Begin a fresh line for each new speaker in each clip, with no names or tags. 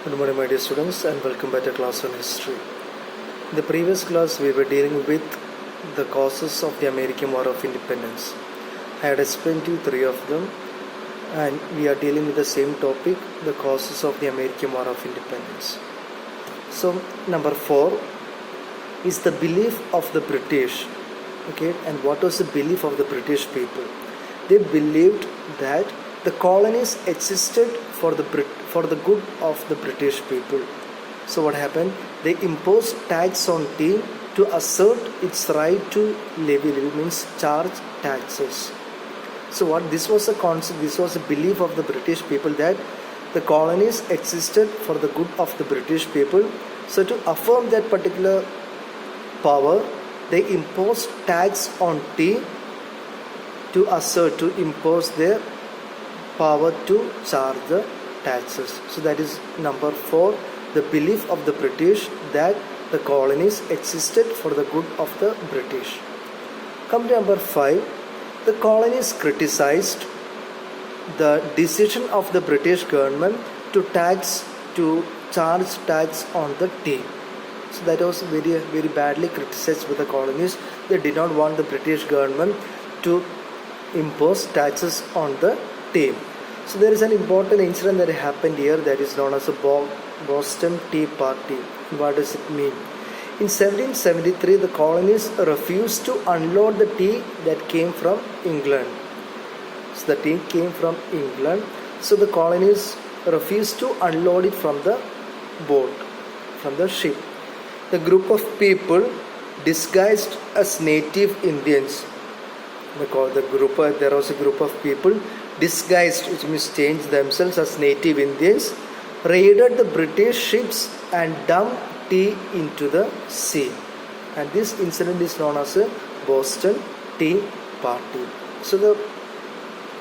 Good morning, my dear students, and welcome back to class on history. In the previous class, we were dealing with the causes of the American War of Independence. I had explained to you three of them, and we are dealing with the same topic, the causes of the American War of Independence. So, number 4 is the belief of the British. Okay, and what was the belief of the British people? They believed that the colonies existed for the good of the British people. So what happened? They imposed tax on tea to assert its right to levy means charge taxes. So what this was a concept, this was a belief of the British people that the colonies existed for the good of the British people. So to affirm that particular power, they imposed tax on tea to impose their power to charge the taxes. So that is number 4, the belief of the British that the colonies existed for the good of the British. Come to number 5, the colonies criticized the decision of the British government to charge tax on the tea. So that was very badly criticized by the colonies. They did not want the British government to impose taxes on the tea. So there is an important incident that happened here that is known as the Boston Tea Party. What does it mean? In 1773, the colonies refused to unload the tea that came from England. So the tea came from England. So the colonies refused to unload it from the boat, from the ship. The group of people disguised as native Indians. There was a group of people disguised, which means changed themselves as native Indians, raided the British ships and dumped tea into the sea. And this incident is known as a Boston Tea Party. So the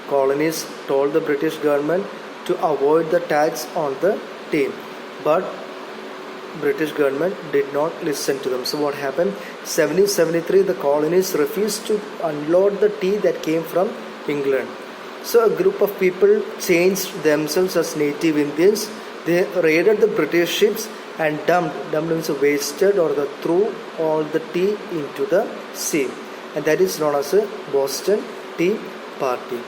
colonies told the British government to avoid the tax on the tea, but British government did not listen to them. So what happened? 1773, the colonies refused to unload the tea that came from England. So a group of people changed themselves as native Indians. They raided the British ships and dumped means wasted or threw all the tea into the sea. And that is known as a Boston Tea Party.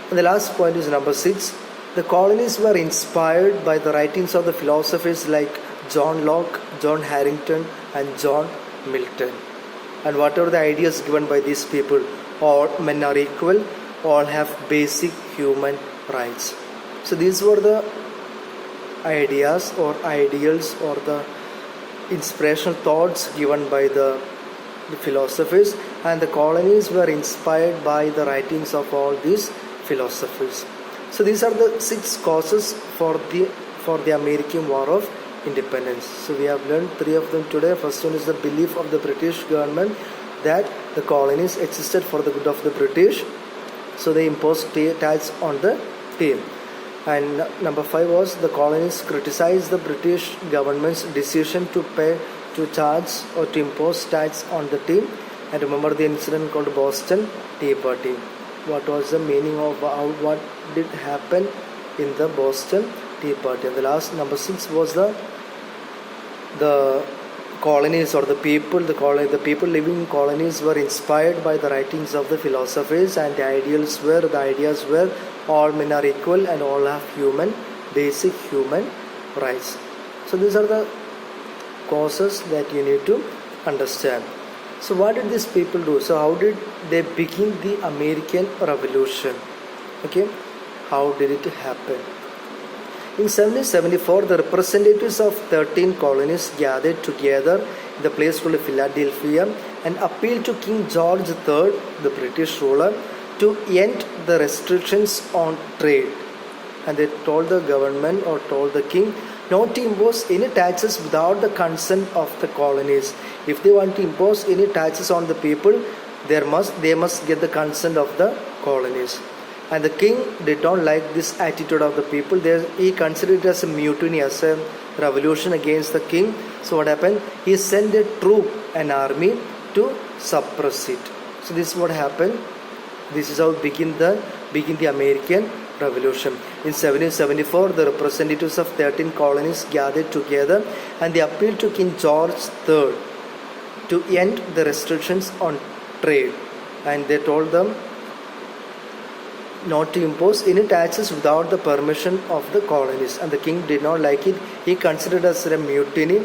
And the last point is number 6. The colonies were inspired by the writings of the philosophers like John Locke, John Harrington and John Milton. And what are the ideas given by these people? All men are equal, all have basic human rights. So these were the ideas or ideals or the inspirational thoughts given by the philosophers, and the colonies were inspired by the writings of all these philosophers. So these are the 6 causes for the American War of Independence. So we have learned 3 of them today. First one is the belief of the British government that the colonies existed for the good of the British. So they imposed tax on the tea. And number 5 was the colonies criticized the British government's decision to charge or to impose tax on the tea. And remember the incident called Boston Tea Party. What was the meaning of what did happen in the Boston Tea Party? And the last, number 6 was the colonies or the people living in colonies were inspired by the writings of the philosophers, and the ideas were all men are equal and all have basic human rights. So these are the causes that you need to understand. So what did these people do? So how did they begin the American Revolution? Okay, how did it happen? In 1774, the representatives of 13 colonies gathered together in the place called Philadelphia and appealed to King George III, the British ruler, to end the restrictions on trade. And they told the government or told the king not to impose any taxes without the consent of the colonies. If they want to impose any taxes on the people, they must get the consent of the colonies. And the king did not like this attitude of the people. He considered it as a mutiny, as a revolution against the king. So what happened? He sent an army to suppress it. So this is what happened. This is how begin the American Revolution. In 1774, the representatives of 13 colonies gathered together and they appealed to King George III to end the restrictions on trade, and they told them not to impose any taxes without the permission of the colonies, and the king did not like it. He considered it as a mutiny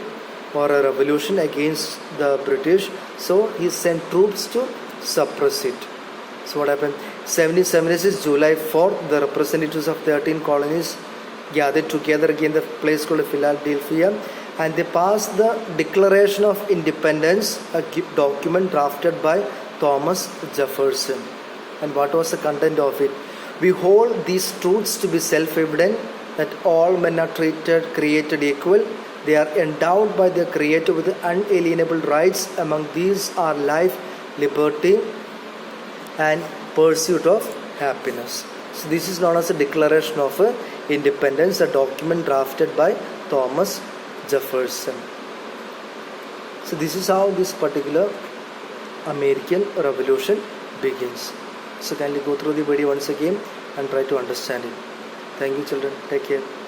or a revolution against the British, so he sent troops to suppress it. So what happened? 1776 July 4th, the representatives of 13 colonies gathered together again in the place called Philadelphia, and they passed the Declaration of Independence, a document drafted by Thomas Jefferson. And what was the content of it? We hold these truths to be self-evident, that all men are created equal. They are endowed by their Creator with unalienable rights. Among these are life, liberty, and pursuit of happiness. So this is known as the Declaration of Independence, a document drafted by Thomas Jefferson. So this is how this particular American Revolution begins. So kindly go through the video once again and try to understand it. Thank you children. Take care.